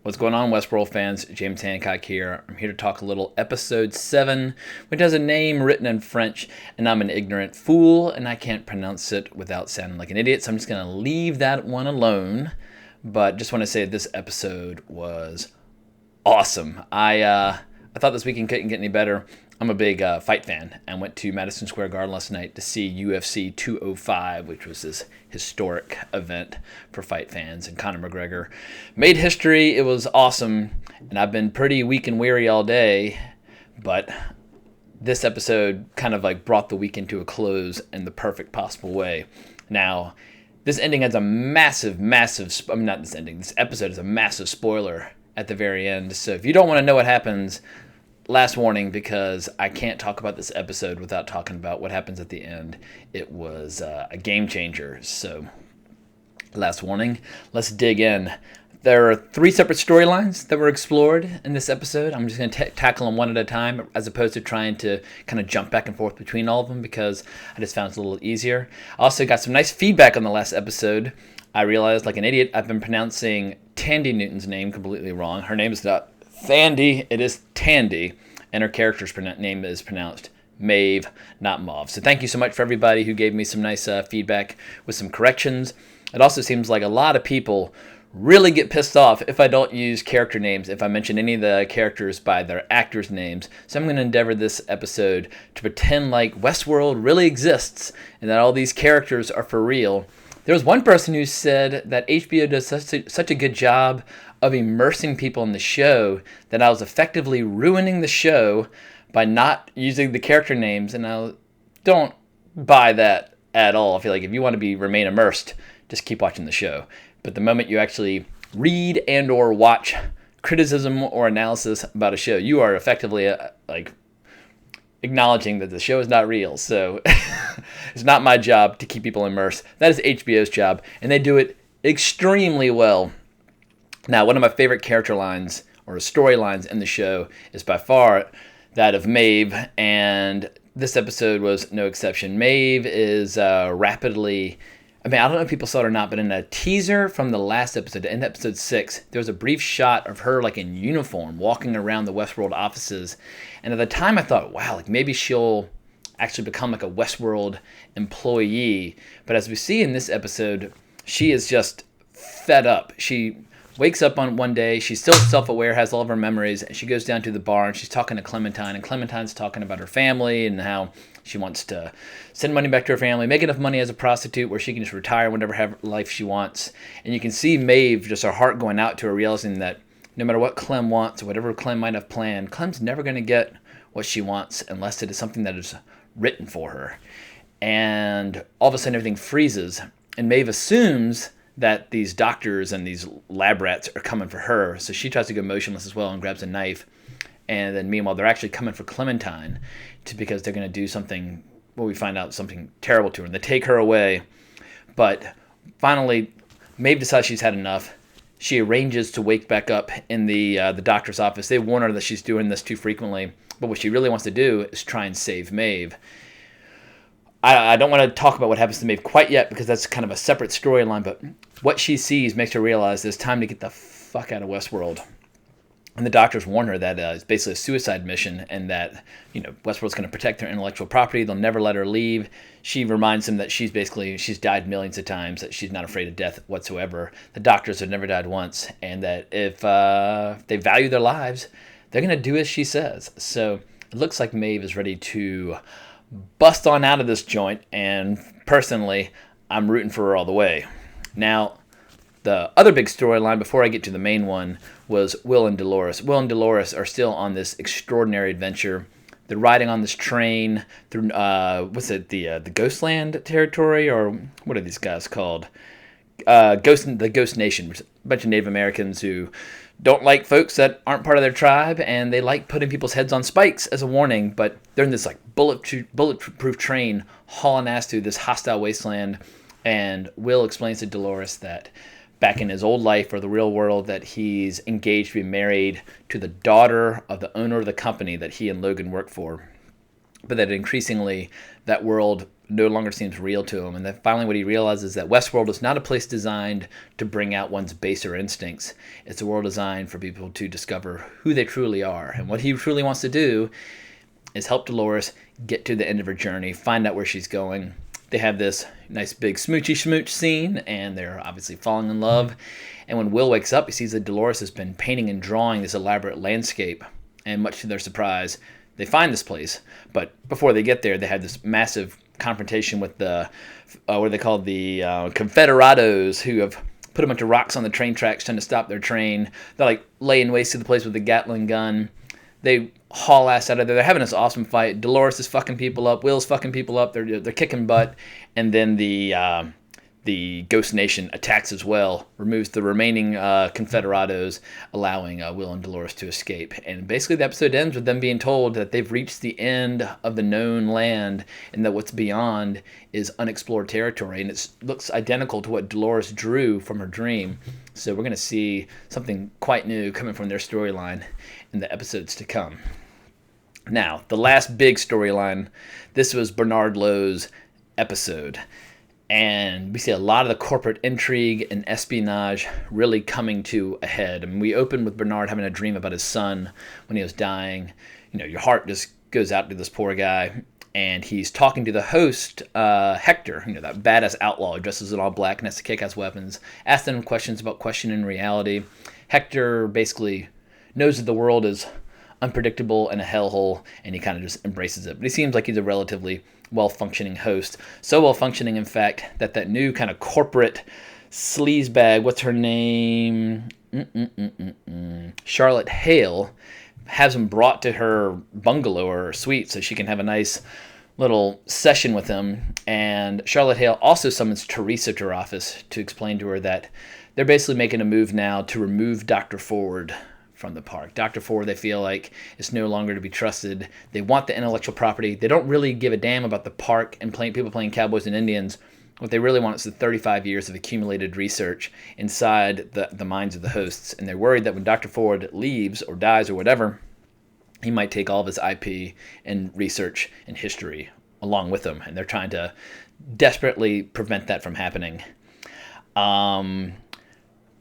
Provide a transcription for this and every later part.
What's going on, Westworld fans? James Hancock here. I'm here to talk a little episode 7, which has a name written in French, and I'm an ignorant fool, and I can't pronounce it without sounding like an idiot, so I'm just going to leave that one alone. But just want to say this episode was awesome. I thought this weekend couldn't get any better. I'm a big fight fan and went to Madison Square Garden last night to see UFC 205, which was this historic event for fight fans. And Conor McGregor made history. It was awesome. And I've been pretty weak and weary all day. But this episode kind of like brought the weekend to a close in the perfect possible way. Now, this ending has a massive, this episode is a massive spoiler at the very end. So if you don't want to know what happens, last warning, because I can't talk about this episode without talking about what happens at the end. It was a game changer. So, last warning. Let's dig in. There are 3 separate storylines that were explored in this episode. I'm just going to tackle them one at a time, as opposed to trying to kind of jump back and forth between all of them, because I just found it a little easier. I also got some nice feedback on the last episode. I realized, like an idiot, I've been pronouncing Tandy Newton's name completely wrong. Her name is not Thandy, it is Tandy, and her character's name is pronounced Maeve, not Maeve. So thank you so much for everybody who gave me some nice feedback with some corrections. It also seems like a lot of people really get pissed off if I don't use character names, if I mention any of the characters by their actors' names. So I'm going to endeavor this episode to pretend like Westworld really exists and that all these characters are for real. There was one person who said that HBO does such a good job of immersing people in the show that I was effectively ruining the show by not using the character names, and I don't buy that at all. I feel like if you want to remain immersed, just keep watching the show. But the moment you actually read and or watch criticism or analysis about a show, you are effectively acknowledging that the show is not real. So it's not my job to keep people immersed. That is HBO's job, and they do it extremely well. Now, one of my favorite character lines or storylines in the show is by far that of Maeve, and this episode was no exception. Maeve is rapidly... I don't know if people saw it or not, but in a teaser from the last episode, in episode 6, there was a brief shot of her like in uniform walking around the Westworld offices. And at the time I thought, wow, like maybe she'll actually become like a Westworld employee. But as we see in this episode, she is just fed up. She wakes up on one day, she's still self-aware, has all of her memories, and she goes down to the bar and she's talking to Clementine, and Clementine's talking about her family and how she wants to send money back to her family, make enough money as a prostitute where she can just retire whenever have life she wants. And you can see Maeve, just her heart going out to her, realizing that no matter what Clem wants or whatever Clem might have planned, Clem's never going to get what she wants unless it is something that is written for her. And all of a sudden everything freezes, and Maeve assumes that these doctors and these lab rats are coming for her, so she tries to go motionless as well and grabs a knife. And then meanwhile, they're actually coming for Clementine because they're going to do something, well, we find out something terrible to her, and they take her away. But finally, Maeve decides she's had enough. She arranges to wake back up in the doctor's office. They warn her that she's doing this too frequently, but what she really wants to do is try and save Maeve. I don't want to talk about what happens to Maeve quite yet, because that's kind of a separate storyline, but what she sees makes her realize it's time to get the fuck out of Westworld. And the doctors warn her that it's basically a suicide mission, and that Westworld's going to protect their intellectual property. They'll never let her leave. She reminds them that she's died millions of times, that she's not afraid of death whatsoever. The doctors have never died once, and that if they value their lives, they're going to do as she says. So it looks like Maeve is ready to bust on out of this joint, and personally, I'm rooting for her all the way. Now, the other big storyline, before I get to the main one, was Will and Dolores. Will and Dolores are still on this extraordinary adventure. They're riding on this train through, the Ghostland territory, or what are these guys called? The Ghost Nation, which is a bunch of Native Americans who don't like folks that aren't part of their tribe, and they like putting people's heads on spikes as a warning, but they're in this like bulletproof train hauling ass through this hostile wasteland. And Will explains to Dolores that back in his old life, or the real world, that he's engaged to be married to the daughter of the owner of the company that he and Logan work for. But that increasingly that world no longer seems real to him. And then finally what he realizes is that Westworld is not a place designed to bring out one's baser instincts. It's a world designed for people to discover who they truly are. And what he truly wants to do is help Dolores get to the end of her journey, find out where she's going. They have this nice big smoochy schmooch scene, and they're obviously falling in love. And when Will wakes up, he sees that Dolores has been painting and drawing this elaborate landscape. And much to their surprise, they find this place. But before they get there, they have this massive confrontation with the, what are they called, the Confederados, who have put a bunch of rocks on the train tracks trying to stop their train. They're like laying waste to the place with a Gatling gun. They haul ass out of there. They're having this awesome fight. Dolores is fucking people up. Will's fucking people up. They're kicking butt. And then the Ghost Nation attacks as well, removes the remaining Confederados, allowing Will and Dolores to escape. And basically the episode ends with them being told that they've reached the end of the known land and that what's beyond is unexplored territory. And it looks identical to what Dolores drew from her dream. So we're going to see something quite new coming from their storyline in the episodes to come. Now, the last big storyline, this was Bernard Lowe's episode. And we see a lot of the corporate intrigue and espionage really coming to a head. I mean, we open with Bernard having a dream about his son when he was dying. You know, your heart just goes out to this poor guy. And he's talking to the host, Hector, you know, that badass outlaw who dresses in all black and has to kick ass weapons, asking him questions about questioning reality. Hector basically knows that the world is unpredictable and a hellhole, and he kind of just embraces it. But he seems like he's a relatively well-functioning host. So well-functioning, in fact, that new kind of corporate sleazebag, what's her name? Charlotte Hale, has him brought to her bungalow or suite so she can have a nice little session with him. And Charlotte Hale also summons Teresa to her office to explain to her that they're basically making a move now to remove Dr. Ford from the park. Dr. Ford, they feel like, is no longer to be trusted. They want the intellectual property. They don't really give a damn about the park and people playing cowboys and Indians. What they really want is the 35 years of accumulated research inside the minds of the hosts. And they're worried that when Dr. Ford leaves or dies or whatever, he might take all of his IP and research and history along with him. And they're trying to desperately prevent that from happening.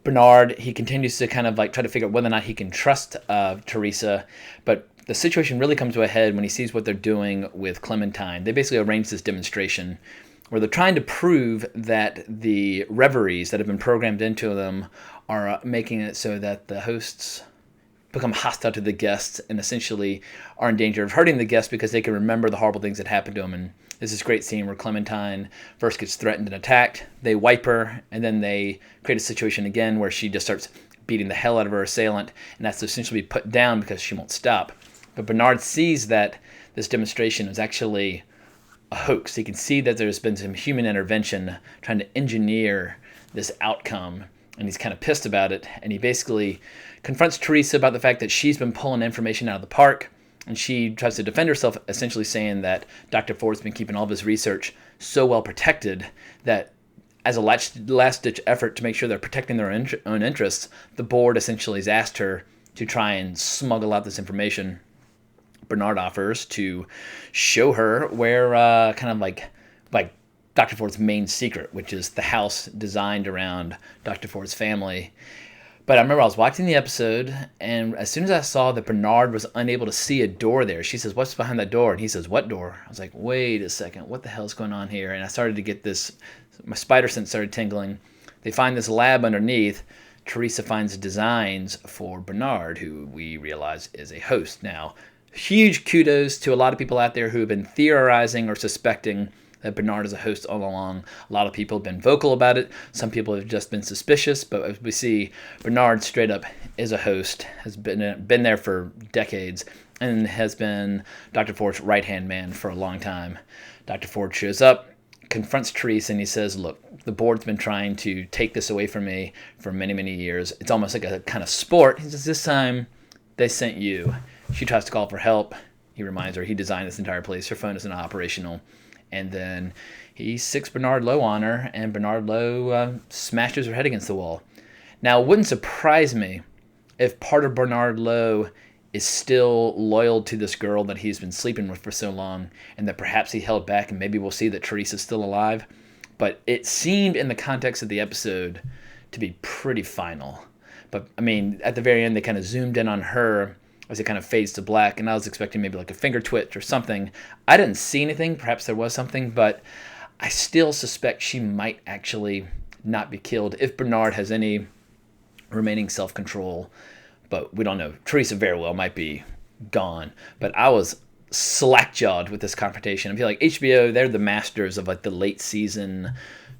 Bernard, he continues to kind of like try to figure out whether or not he can trust Teresa, but the situation really comes to a head when he sees what they're doing with Clementine. They basically arranged this demonstration where they're trying to prove that the reveries that have been programmed into them are making it so that the hosts become hostile to the guests and essentially are in danger of hurting the guests because they can remember the horrible things that happened to them. And there's this great scene where Clementine first gets threatened and attacked. They wipe her, and then they create a situation again where she just starts beating the hell out of her assailant, and that's to essentially be put down because she won't stop. But Bernard sees that this demonstration is actually a hoax. He can see that there's been some human intervention trying to engineer this outcome, and he's kind of pissed about it. And he basically confronts Teresa about the fact that she's been pulling information out of the park, and she tries to defend herself, essentially saying that Dr. Ford's been keeping all of his research so well protected that as a last-ditch effort to make sure they're protecting their own interests, the board essentially has asked her to try and smuggle out this information. Bernard offers to show her where kind of like Dr. Ford's main secret, which is the house designed around Dr. Ford's family. But I remember I was watching the episode, and as soon as I saw that Bernard was unable to see a door there, she says, "What's behind that door?" And he says, "What door?" I was like, wait a second, what the hell's going on here? And I started to get this, my spider sense started tingling. They find this lab underneath. Teresa finds designs for Bernard, who we realize is a host. Now, huge kudos to a lot of people out there who have been theorizing or suspecting that Bernard is a host all along. A lot of people have been vocal about it. Some people have just been suspicious, but as we see, Bernard straight up is a host, has been there for decades, and has been Dr. Ford's right-hand man for a long time. Dr. Ford shows up, confronts Teresa, and he says, "Look, the board's been trying to take this away from me for many, many years. It's almost like a kind of sport." He says, "This time, they sent you." She tries to call for help. He reminds her he designed this entire place. Her phone isn't operational. And then he sicks Bernard Lowe on her, and Bernard Lowe smashes her head against the wall. Now, it wouldn't surprise me if part of Bernard Lowe is still loyal to this girl that he's been sleeping with for so long, and that perhaps he held back, and maybe we'll see that Teresa's still alive. But it seemed in the context of the episode to be pretty final. But I mean, at the very end, they kind of zoomed in on her as it kind of fades to black, and I was expecting maybe like a finger twitch or something. I didn't see anything. Perhaps there was something, but I still suspect she might actually not be killed if Bernard has any remaining self-control. But we don't know. Teresa very well might be gone. But I was slack-jawed with this confrontation. I feel like HBO, they're the masters of like the late season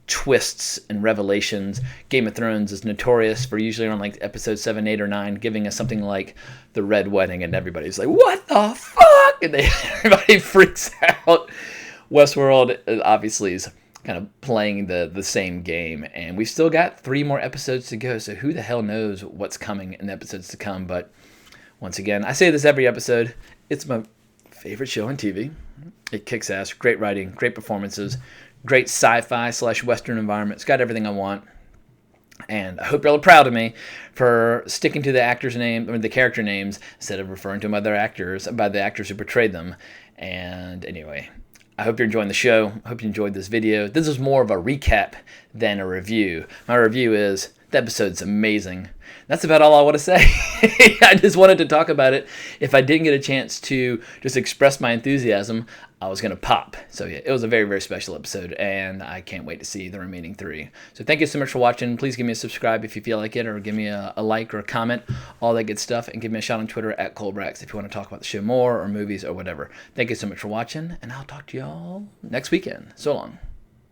twists and revelations. Game of Thrones is notorious for usually around like episode 7, 8, or 9 giving us something like the Red Wedding, and everybody's like, what the fuck? And everybody freaks out. Westworld obviously is kind of playing the same game, and we've still got 3 more episodes to go, so who the hell knows what's coming in the episodes to come. But once again, I say this every episode, it's my favorite show on TV. It kicks ass. Great writing, great performances, great sci-fi / Western environment. It's got everything I want. And I hope you're all proud of me for sticking to the actors' name or the character names instead of referring to them by the actors who portrayed them. And anyway, I hope you're enjoying the show. I hope you enjoyed this video. This is more of a recap than a review. My review is, the episode's amazing. That's about all I want to say. I just wanted to talk about it. If I didn't get a chance to just express my enthusiasm, I was going to pop. So yeah, it was a very, very special episode, and I can't wait to see the remaining 3. So thank you so much for watching. Please give me a subscribe if you feel like it, or give me a like or a comment, all that good stuff, and give me a shout on Twitter at Colbrax if you want to talk about the show more or movies or whatever. Thank you so much for watching, and I'll talk to y'all next weekend. So long.